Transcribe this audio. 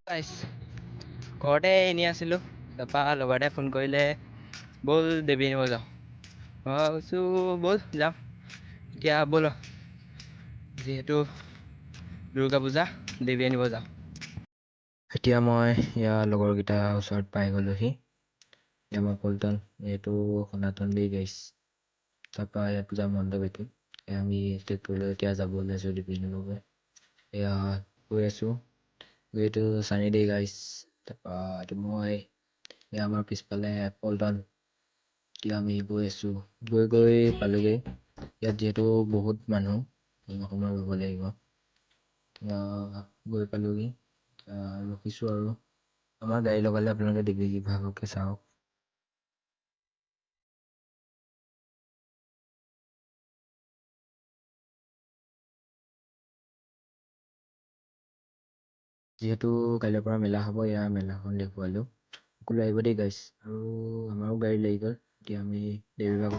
গাইছ ঘৰতে এনেই আছিলোঁ। তাৰপৰা লগৰতে ফোন কৰিলে, ব'ল দেৱী আনিব যাওঁ। মই কৈছোঁ ব'ল যাম। এতিয়া ব'ল যিহেতু দুৰ্গা পূজা, দেৱী আনিব যাওঁ। এতিয়া মই ইয়াৰ লগৰকেইটাৰ ওচৰত পাই গ'লোহি। এয়া মই পল্টন, এইটো সনাতন দেৱী গাইছ। তাৰপৰা ইয়াত পূজা মণ্ডপ এইটো। আমি ট্ৰেক্টৰলৈ এতিয়া যাব ওলাইছোঁ দেৱী আনিবগৈ। এয়া গৈ আছোঁ। এইটো চানি দেই গাইছ। তাৰপৰা এইটো মই এয়া আমাৰ পিছফালে পল্টন। এতিয়া আমি গৈ আছোঁ, গৈ পালোগৈ। ইয়াত যিহেতু বহুত মানুহ, সময় ৰ'ব লাগিব। গৈ পালোগৈ, ৰখিছোঁ আৰু আমাৰ গাড়ী লগালে আপোনালোকে দেৱী ভাগকে চাওক। যিহেতু কাইলৈৰ পৰা মেলা হ'ব, এয়া মেলাখন দেখুৱালোঁ। সকলো আহিব দেই গাইছ। আৰু আমাৰো গাড়ী লাগি গ'ল, এতিয়া আমি দেৱী ভাগ উঠাই